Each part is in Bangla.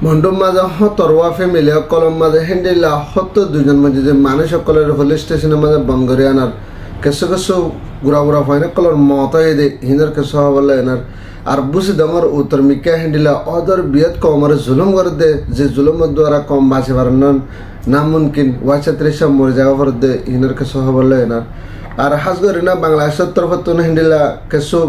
মন্ডুম মাঝে হতরওয়া ফ্যামিলি কলম মাঝে হেন্ডিলা হত দুজন মাঝে যে মানুষ সকলের পুলিশ স্টেশনের মাঝে বন্ধ করে আনার কিছু কিছু গুড়া গুড়া হয় না কলর মত দে হিনার কিছু হবলে এনার আর বুঝি দমর উত্তর মিকা হেন্ডিলা অদর বিয়ত কমর জুলুম করে দে যে জুলুমের দ্বারা কম বাঁচে পারেন নামুমকিন ওয়াচাত্রিশ মরে যাওয়া পর দে হিনার কিছু হবলে এনার আর হাজগরি না বাংলাদেশের তরফতুন হেন্ডিলা কিছু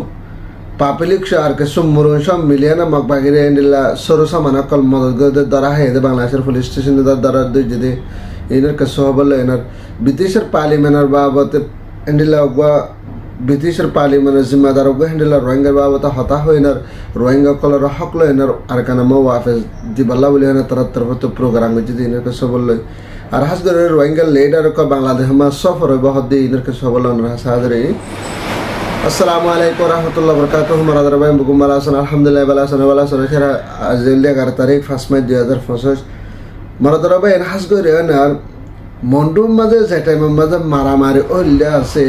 পাবলিক আর কিছু মরুন সব মিলিয়ে না মগ বাগিরে হেন্ডিলা সরু সামানা কল মদত দ্বারা হেদে বাংলাদেশের পুলিশ স্টেশনে দ্বারা দুই যদি এনার কিছু হবলে এনার ব্রিটিশের পার্লিমেন্টের বাবতে হেন্ডিলা ব্রিটিশের পার্লিমেন্টের জিম্মাদার হেন্ডিলা রোহিঙ্গার বাবতে হতা হইনার রোহিঙ্গা কলর হকল এনার আর কানামা ওয়াফেজ দিবাল্লা বলে হেনা তার তরফত প্রোগ্রাম যদি এনার কিছু বললো আর হাজগরে রোহিঙ্গা লিডার বাংলাদেশ মা সফর হইব হদ্দি এনার কিছু বললো হাজরে আসসালামু আলাইকুম রহমতুল্লাহ বরকাতুহু মারাদার ভাই বুকুম বালা আছেন আলহামদুলিল্লাহ বালা আছেন খেরা আজ 11 তারিখ 1 মে 2025 মারাদার ভাই হাজগরে আর মন্ডুর মাঝে যে টাইমের মাঝে মারামারি ওইলে আছে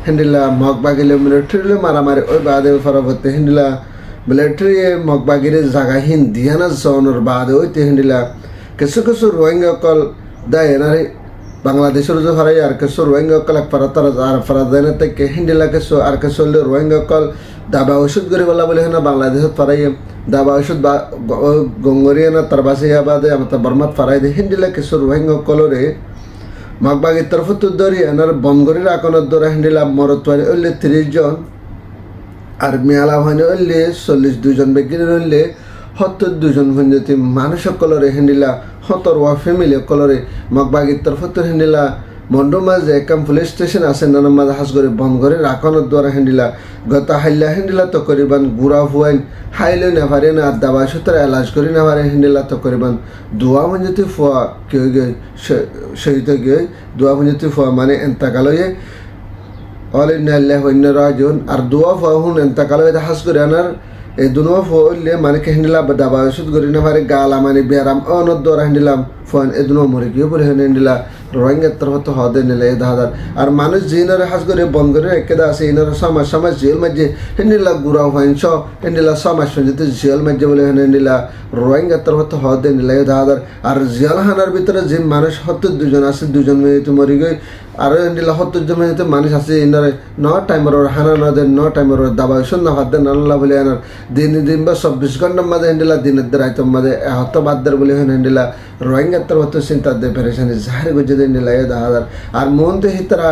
হেন্ডিলা মগবাগিলে মিলিটারি মারামারি ওই বাদে পরবর্তী হেন্ডিলা মিলিটারি মগবাগিরে জায়গাহীন দিয়ানা জনের বাদে ওইতে হেন্ডিলা কিছু কিছু রোহিঙ্গা কল দেয় এনারে বাংলাদেশের যে হারাই আর কিছু রোহিঙ্গা কল এক পারাতার আর ফারাদানা থেকে হেন্ডিলা কিছু আর কিছু রোহিঙ্গা কল দাবা ওষুধ করে বলা বলে না বাংলাদেশত ফারাই দাবা ওষুধ বা গঙ্গরিয়া না তার বাসিয়া বাদে আমাদের বর্মাত ফারাই দে হেন্ডিলা কিছু রোহিঙ্গা কলরে মগবাগির তরফত ধরি এনার বনগরির আকনের দ্বারা হেন্ডিলা মরতওয়ারি ওইলে 30 জন আর মেলা হয়নি ওইলে 42 জন বেগিনের ওইলে 72 জন ভঞ্জতি মানুষ কলরে হেন্ডিলা হতরওয়া ফ্যামিলি কলরে মগবাগির তরফত হেন্ডিলা মন্ডুমা যে একম পুলিশ স্টেশন আছে নানামাজ হাসগরে বনগরির আকনের দ্বারা হেন্ডিলা গত হাইলা হেন্ডিলা তো করিবান গুড়া হুয়াইন হাইলে নেভারে না আর দাবা সুতরা এলাজ করি নেভারে হেন্ডিলা তো করিবান দোয়া ভঞ্জতি ফুয়া কেউ গে শহীদ গিয়ে দোয়া ভঞ্জতি ফুয়া মানে এন্তাকালয়ে অল ইন্না আল্লাহ ইন্না রাজিউন আর দোয়া ফুয়া হুন এন্তাকালয়ে হাসগরে আনার এই দুনো ফুলে মানে হেন্ডিলা দাবা ওষুধ করি নেভারে গালা মানে বেরাম অনর দ্বারা হেন্ডিলাম ফোন এ দুনো মরে গিয়ে বলে হেন্ডিলা রোহিঙ্গার তরফত হদে নিলে 1000 আর মানুষ জিনারে হাস করে বন্ধ করে একেদা আছে ইনার সমাজ জেল মাঝে হেন্ডিলা গুড়া হইনছ হেন্ডিলা সমাজ যেতে জেল মাঝে বলে হেন্ডিলা রোহিঙ্গার তরফত হদে নিলে 1000 আর জেল হানার ভিতরে যে মানুষ 72 জন আছে 2 জন মেয়ে মরি গই আর হেন্ডিলা 70 জন মেয়ে মানুষ আছে ইনারে 9 টাইমের হানা না দেন 9 টাইমের দাবা শুন না হাত দেন আল্লাহ বলে আনার দিন বা 24 ঘন্টার মাঝে হেন্ডিলা দিনের রাইতের মাঝে হত বাদদার বলে হেন্ডিলা রোহিঙ্গার তরফত চিন্তা দে পেরেশানি জাহির গজে দিন নিলে 1000 আর মন তো হিতরা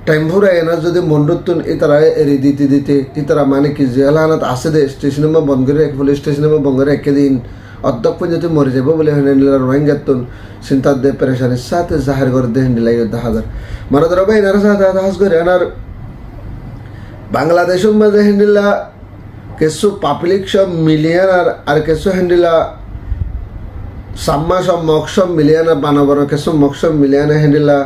টাইম ভরা এনা যদি মন্ডতুন ইতারা এরি দিতে ইতারা মানে কি জেলানাত আছে দে স্টেশনে মা বন্ধ করে পুলিশ স্টেশনে মা বন্ধ করে একদিন অধ্যক্ষ পর্যন্ত মরে যাবো বলে হেন্ডিলা রোহিঙ্গাতুন চিন্তা দে পেরেশানির সাথে জাহির করে দে হেন্ডিলা 1000 মারাদার ভাই এনার সাথে হাস করে এনার বাংলাদেশের মাঝে হেন্ডিলা কিছু পাবলিক সব মিলিয়ন আর কিছু হেন্ডিলা সাম্মা সব মকসব মিলিয়ানা বানাবার কিছু মকসব মিলিয়ানা হেন্ডিলা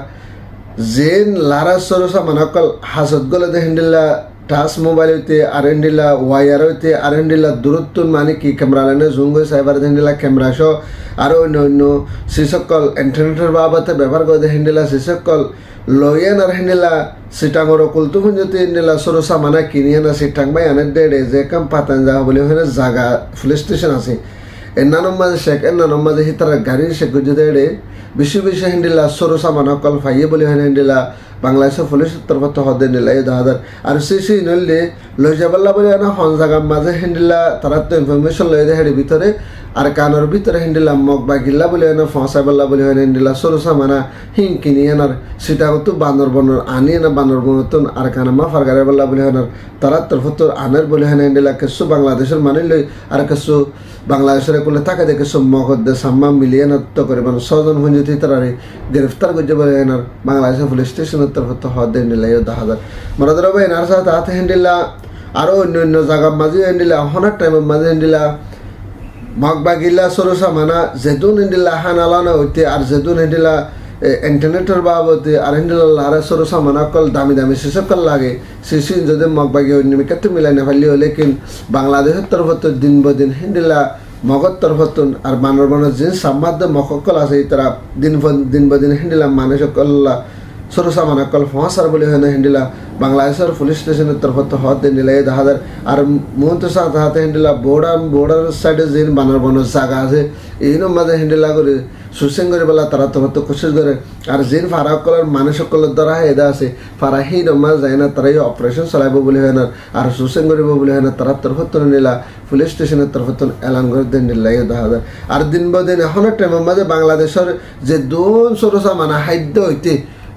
জেন লারা সরসা মানকল হাসত গলে দে হেন্ডিলা টাচ মোবাইল হইতে আর হেন্ডিলা ওয়াইয়ার হইতে আর হেন্ডিলা দূরত্ব মানে কি ক্যামেরা লাইনে জুম করে সাইবার হেন্ডিলা ক্যামেরা সহ আরও অন্য শিসকল ইন্টারনেটের বাবদে ব্যবহার করে হেন্ডিলা শিসকল লইয়ান আর হেন্ডিলা সিটাঙর কুলতু যদি হেন্ডিলা সরসা মানা কিনিয়ে না সিটাং বাই আনের দেড়ে যে কাম পাতান যাওয়া বলে ওখানে জায়গা পুলিশ স্টেশন আছে এনানোর মাঝে শেখ এনানোর মাঝে হিতারা গাড়ির শেখ যদি বেশি হেন্ডিলা সরু সামান কল ফাইয়ে বলে হেন্ডিলা বাংলাদেশের পুলিশের তরফত হদে নিলে 1000 আর সেই নইলে লই যাবাল্লা বলে না হন জায়গার মাঝে হেন্ডিলা তারা তো ইনফরমেশন লই দেয় ভিতরে আর কানোর ভিতরে হেন্ডিলা মগ বা গিল্লা বলে না ফসাইবাল্লা বলে হেন্ডিলা সরু সামানা হিং কিনি এনার সেটা তো বানর বনর আনি না বানর বনতন আর কানামা ফারগারে বল্লা বলে হেনার তারা তরফত আনের বলে হেন্ডিলা কিছু বাংলাদেশের মানে লই আর কিছু বাংলাদেশের কোলে থাকে যে কিছু মগদ সাম্মা মিলিয়ে নৃত্য করে মানে 6 জন হঞ্জিত তারা গ্রেফতার করছে বলে হেনার বাংলাদেশের পুলিশ স্টেশনের তরফত হদে নিলে 10,000 মারাদার ভাই এনার সাথে হাতে হেন্ডিলা আরও অন্য জায়গার মাঝে হেন্ডিলা হনার টাইমের মাঝে হেন্ডিলা মগবাগিল্লা সরসা মানা যেদুন হেন্ডিলা হানালানা হইতে আর যেদুন হেন্ডিলা ইন্টারনেটের বাবদে আর হেন্ডিলা লারা সরসা মানা কল দামি সেসব লাগে সেসিন যদি মগবাগি অন্য মিকাতে মিলাই না ফাইলি হলে কিন্তু বাংলাদেশের তরফত দিন বদিন হেন্ডিলা মগর তরফতুন আর বানর বানর যে সামাদ্য মকল আছে তারা দিন বদিন হেন্ডিলা মানুষ সকল্লা সরসা মানা কল ফসার বলে হয় না হিন্দিলা বাংলাদেশের পুলিশ স্টেশনের তরফত হদ হিন্দিলা এই দাহাদার আর মন তো সাথে হাতে হিন্দিলা বর্ডার সাইডে যে বানার বানোর জায়গা আছে এইনো মাঝে হিন্দিলা করে সুসেং করে বেলা তারা তরফত কোশিশ করে আর যে ফারা কলার মানুষ সকলের দ্বারা এদা আছে ফারা সেই নমাজ যায় না তারা অপারেশন চলাইব বলে হয় না আর সুসেং কৰিব বলে হয় না তারা তরফত নিলা পুলিশ স্টেশনের তরফত এলান করে দেন নিলা এই দাহাদার আর দিন বদিন এখন টাইমের মাঝে বাংলাদেশের যে দুন সরসা মানা খাদ্য হইতে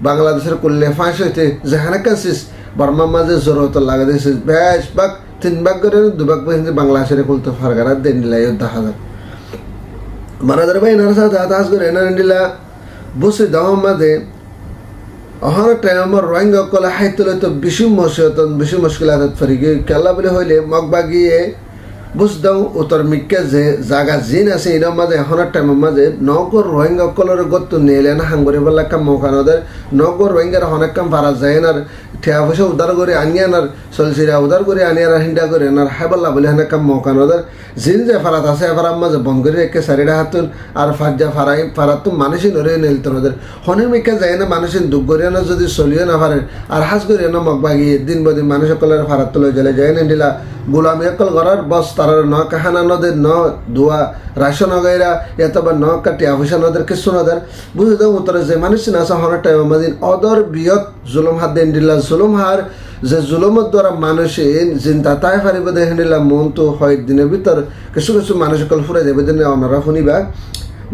বাংলাদেশের করলে ফাঁস হইতে যেখানে কাছিস বর্মার মাঝে জরুরত লাগা দিয়েছে বেশ ভাগ 3 ভাগ করে 2 ভাগ পর্যন্ত বাংলাদেশের কুলতে ফারগারা দেন নিলা এই দাহাদার মারাদার ভাই নার সাথে হাতাস করে এনার নিলা বসে দাও মাঝে অহর টাইম আমার রোহিঙ্গা কলা হাইতলে তো বেশি মুশকিলাত ফরিগে কেলা বলে হইলে মগবাগিয়ে বুঝদাও উত্তর মিক্কে যে জায়গা জিন আছে এর মাঝে এখন টাইমের মাঝে নগর রোহিঙ্গা কলর গত নেলে না হাঙ্গরে বলা কাম মৌকানদের নগর রোহিঙ্গার অনেক কাম পারা যায় না ঠেয়া পয়সা উদ্ধার করে আনিয়ানার চলছিরা উদ্ধার করে আনিয়ানার হিন্দা করে এনার হাইবাল্লা বলে হানে কাম মৌকানদের জিন যে ফারাত আছে ফারার মাঝে বন্ধ করে একে সারিডা হাতুন আর ফারজা ফারাত তো মানুষই নরে নেলতনদের হনের মিক্কে যায় না মানুষের দুঃখ করিয়া না যদি চলিও না পারে আর হাস করিয়া না মগবাগিয়ে দিন বদিন মানুষ সকলের ফারাত তুলে জলে যায় না দিলা গোলামি একল ঘরের বস তার ন কাহানা নদের ন ধোয়া রাশন গাইরা এতবার ন কাটিয়া পয়সা নদের কিছু নদের বুঝে দেব উত্তরে যে মানুষ না আছে হনের টাইম মাদিন অদর বৃহৎ জুলুম হাত দেন দিলা জুলুম হার যে জুলুমের দ্বারা মানুষে চিন্তা তাই পারিব দেখেন দিলা মন তো হয় দিনের ভিতর কিছু কিছু মানুষ কল ফুরাই দেবে দিনে অনারা শুনিবা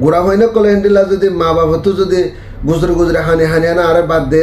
গোড়া হয় না কলে দিলা যদি মা বাবা তো যদি গুজরে হানি না আরে বাদ দে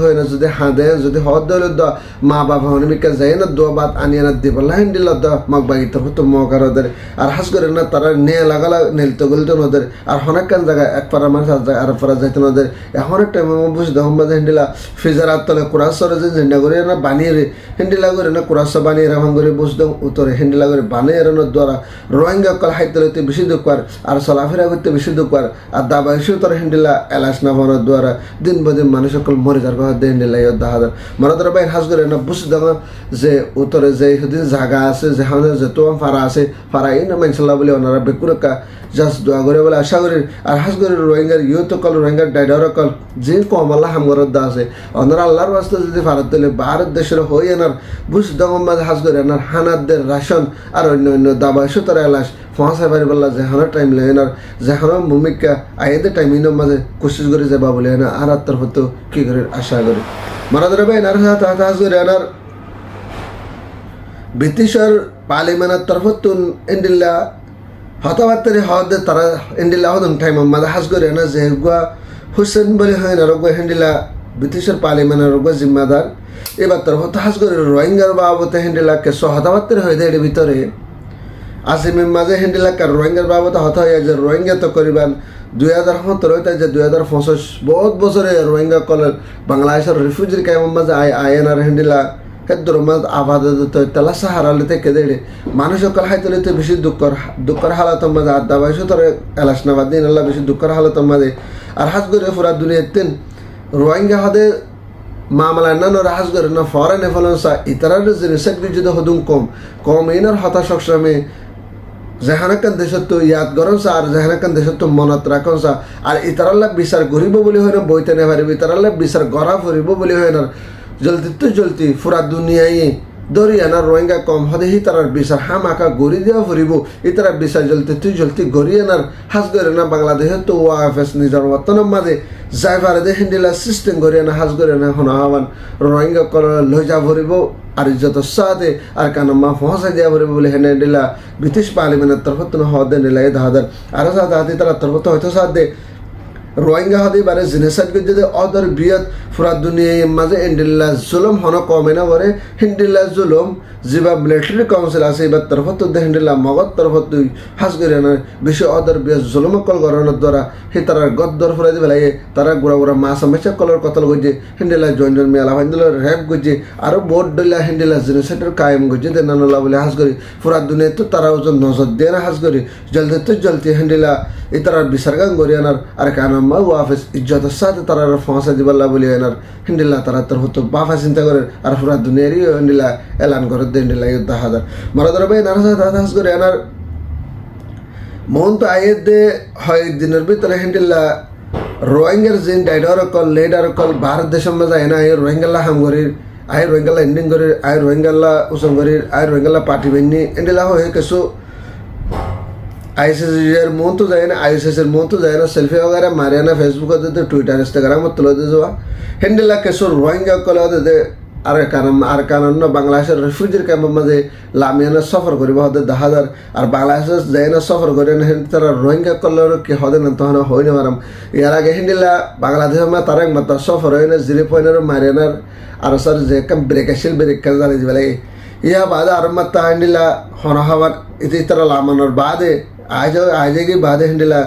হয় না যদি হাঁদে যদি হদ দলে দ মা বাবা হনিমিকা যায় না দোয়া বাদ আনিয়ে না দিব লাইন দিল দ মগ বাগি তো তো মগার ওদের আর হাস করে না তারা নে লাগালা নেলতো গলতো ওদের আর অনেক কান জায়গা এক পারা মানুষ আর পারা যাইতো ওদের এখন একটা বুঝ দহম্মদ হেন্ডিলা ফিজার আত্তলে কুরাসরে যে ঝেন্ডা করে না বানিয়ে হেন্ডিলা করে না কুরাস বানিয়ে রাখন করে বুঝ দম উত্তরে হেন্ডিলা করে বানিয়ে এরানোর দ্বারা রোহিঙ্গা কল হাইতে বেশি দুঃখ আর চলাফেরা করতে বেশি দুঃখ আর দাবাইশেও তোর হেন্ডিলা এলাস না দ্বারা দিন বদিন মানুষ সকল মরে যার কথা দেন দিলাই দাহাদার মারাদার ভাই হাস করে না বুঝে দাও যে উত্তরে যে সেদিন জায়গা আছে যেখানে যত ফারা আছে ফারা এই না মানসাল্লাহ বলে ওনারা বেকুরকা জাস্ট দোয়া করে বলে আশা করি আর হাস করে রোহিঙ্গার ইউথ কল রোহিঙ্গার ডাইডার কল যে কম আল্লাহ হামগরের দা আছে ওনারা আল্লাহর বাস্তে যদি ভারত দিলে ভারত দেশের হয়ে এনার বুঝ দগম্বাদ হাস করে এনার হানাদের রাশন আর অন্য দাবাইশো তারা এলাস ফসাই পারি বললা যেখানে টাইম লাগে এনার যেখানে ভূমিকা আইদের টাইম ইনোর মাঝে কোশিশ করে যাবা বলে এনা আর আত্মার হতো কি করে আশা করে মারাদার ভাই এনার সাথে হাস করে এনার ব্রিটিশের পার্লিমেন্টের তরফত ইন্ডিল্লা হতাবাত্তারি হদে তারা ইন্ডিল্লা হদন টাইম মাঝে হাস করে এনা যে হুসেন বলে হয় না রোগ হেন্ডিলা ব্রিটিশের পার্লিমেন্টের রোগ জিম্মাদার এবার তরফত হাস করে রোহিঙ্গার বাবতে হেন্ডিলা কেসো হতাবাত্তারি হয়ে দেয় এর ভিতরে আসিমের মাঝে হেন্ডিলাকার রোহিঙ্গার বাবদ হতা হয়ে যে রোহিঙ্গা তো করিবান 2017 হইতে যে 2025 বহুত বছরে রোহিঙ্গা কলের বাংলাদেশের রিফিউজির কায়ম মাঝে আইএনআর হেন্ডিলা হেদ্দর মাঝ আবাদত তেলা সাহারালে থেকে দেড়ে মানুষ সকল হাইতলিতে বেশি দুঃখর হালাতের মাঝে আর দাবাইশো তোর এলাসনাবাদ দিন আল্লাহ বেশি দুঃখর হালাতের মাঝে আর হাজ করে ফুরা দুনিয়ার তিন রোহিঙ্গা হদে মামলা নানো হাজ করে না ফরেন এফলন্সা ইতারার জিনিসের যদি হদুম কম ইনার হতাশ সবসময় যেখানকান দেশত ইয়াদ গরমসা আর যেখানকান দেশত মনত রাখনসা আর ইতারাল্লা বিচার গরিব বলে হয় না বইতে নে পারিব ইতারাল্লা বিচার গড়া ফুরিব বলে হয় না জলদি ফুরা দুনিয়ায় দরিয়া না রোহিঙ্গা কম হদে হি তারার বিচার হামাকা গড়ি দেওয়া ফুরিব ইতারা বিচার জলদি গড়িয়ানার হাজ করে না বাংলাদেশে তো ওয়াফেস নিজের ওয়াতনের মাঝে যাই পারে দে হিন্দিলা সিস্টেম গড়িয়া না হাজ করে না হন হওয়ান রোহিঙ্গা কল লই যা ফুরিব আর যত সাথে আর কানম্মা ফসাই দেওয়া ফুরিব বলে হেনে দিলা ব্রিটিশ পার্লিমেন্টের তরফত হদে নিলাই দাহাদার আর সাথে হাতে তারা তরফত হয়তো সাথে রোহিঙ্গা হদে বারে জিনিসাত যদি অদর বৃহৎ ফুরা দুনিয়ার মাঝে ইন্ডিল্লা জুলুম হন কমে না বলে হিন্দিল্লা জুলুম যেবা মিলিটারি কাউন্সিল আছে এবার তরফত হিন্দিল্লা মগত তরফত হাস করে না বেশি অদর বৃহৎ জুলুম কল গরণের দ্বারা সেই তারা গদ্দর ফুরাই দিবে লাগে তারা গুড়া মাছ মেচা কলর কতল গজে হিন্দিল্লা জন মেলা হিন্দিল্লা র্যাপ গজে আরো বোর্ড দিলা হিন্দিল্লা জিনিসাটের কায়েম গজে দেনানুল্লাহ বলে হাস করি ফুরা দুনিয়া তো তারা ওজন নজর দিয়ে না হাস করি জলদি হিন্দিল্লা এই তারা বিচার গান করি আনার আর কানম্মা ওয়াফেস ইজ্জতের সাথে তারা ফসা দিবাল্লা বলে এনার হিন্দিল্লা তারা তোর হতো বাফা চিন্তা করে আর পুরা দুনিয়ারই হিন্দিল্লা এলান করে হিন্দিল্লা ইউদ্ধ হাজার মারাদার ভাই নানা সাথে হাস করে এনার মন তো আয়ের দে হয় দিনের ভিতরে হিন্দিল্লা রোহিঙ্গার জিন ডাইডর কল লেডার কল ভারত দেশের মাঝে আয় না আয় রোহিঙ্গাল্লা হামগরির আয় রোহিঙ্গাল্লা এন্ডিং করির আয় রোহিঙ্গাল্লা উসং করির আয় রোহিঙ্গাল্লা পার্টি বেনি এন্ডিলা হয়ে কিছু আইসিসির মন তো যায় না আইসিসির মন তো যায় না সেলফি वगैरह मारे ना फेसबुक दे ट्विटर इंस्टाग्राम तुलो दे जो हेंडिला केसो रोहिंग्या कल दे আর কারণ বাংলাদেশের রিফিউজির ক্যাম্পের মাঝে লামিয়ানা সফর করিব হতে 10,000 আর বাংলাদেশ যায় না সফর করে না তারা রোহিঙ্গা কলর কি হদে না তখন হইনে মারাম ইয়ার আগে হেন্ডিলা বাংলাদেশের মা তারা একমাত্র সফর হয় না 0.0 মারিয়ানার আর স্যার যে কাম ব্রেক আসিল ব্রেক কাজ জানি দিবে লাগে ইয়া বাদে আর মাত্র হেন্ডিলা হনহাবার ইতি তারা লামানোর বাদে আজ কি বাদে হেন্ডিলা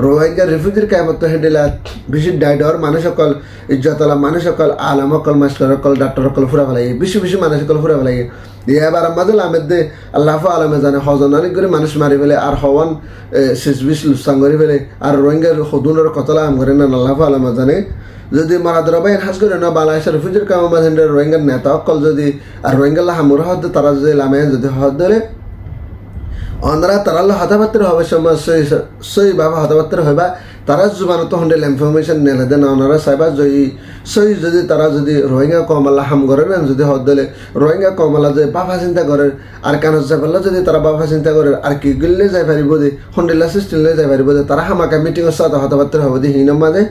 রোহিঙ্গা রিফিউজির ক্যাম্পত হেন্ডিলা বেশি ডাইডর মানুষ সকল ইজ্জতলা মানুষ সকল আলম সকল মাস্টার সকল ডাক্তার সকল ফুরা ফেলাই বেশি বেশি মানুষ সকল ফুরা ফেলাই এবার আমাদের আমেদ দে আল্লাহ আলমে জানে হজন অনেক করে মানুষ মারি ফেলে আর হওয়ান শেষ বিশ লুসাং করে ফেলে আর রোহিঙ্গার হদুনের কতলা আম করে না আল্লাহ আলমে জানে যদি মারাদর ভাই হাস করে না বাংলাদেশের রিফিউজির ক্যাম্প মাঝে রোহিঙ্গার নেতা সকল যদি আর রোহিঙ্গাল্লা হামুর হদ তারা যদি লামে যদি হদ দিলে অন্ধ্রা তারাল্লা হতাবাত্র হবে সময় সইভাবে হতাবাত্র হইবা তারা জুবানত হন্ডেল ইনফরমেশন নেলে দেন ওনারা সাইবা সই যদি তারা যদি রোহিঙ্গা কমলা হাম করে না যদি হদ দিলে রোহিঙ্গা কমলা যে বাফা চিন্তা করে আর কান যাইপারলে যদি তারা বাফা চিন্তা করে আর কি গিললে যাই পারিব যে হন্ডেলা সিস্টেমলে যাই পারিব যে তারা হামাকা মিটিংয়ের সাথে হতাবাত্র হবে যে হিনম মাঝে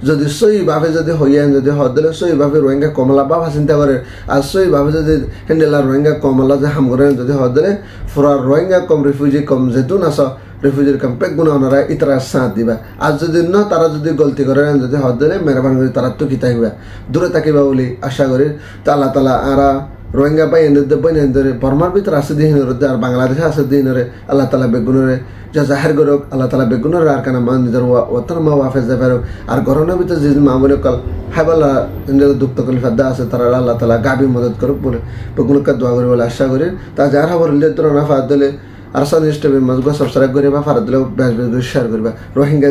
যদি সইভাবে যদি হইয়া যদি হদ দিলে সইভাবে রোহিঙ্গা কমলা বাফা চিন্তা করে আর সইভাবে যদি হেন্ডেলা রোহিঙ্গা কমলা যে হাম করে যদি হদ দিলে পুরা রোহিঙ্গা কম রিফিউজি কম যেহেতু নাস রিফিউজির কম পেক গুণা ওনারা ইতারা সাথ দিবা আর যদি ন তারা যদি গলতি করে যদি হদ দিলে মেহরবানি করে তারা তো কিতা হইবা দূরে থাকিবা বলি আশা করি তা আল্লাহ তালা আরা রোহিঙ্গা পাই এনে বই ধরে বর্মার ভিতরে আছে দিন আর বাংলাদেশে আছে দিনরে আল্লাহ তালা বেগুনরে যা জাহের করুক আল্লাহ তালা বেগুনরে আর কানা মা নিজের ওতন মা ওয়াফেজ যাবে আর গরমের ভিতরে যে মা বলে কল হাইবাল্লা দুঃখ কলি ফাদ্দা আছে তারা আল্লাহ তালা গাবি মদত করুক বলে বেগুনকে দোয়া করি বলে আশা করি তা যার খবর না ফাদ দিলে আর সানিস টিভি মাজগো সাবস্ক্রাইব করিবা ফারাদ দিলে বেশ বেশ শেয়ার করিবা রোহিঙ্গা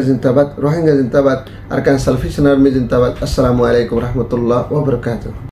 জিন্দাবাদ আর ক্যান্সার ফিশন আর্মি জিন্দাবাদ আসসালামু আলাইকুম রহমতুল্লাহ ওয়া বারাকাতুহু।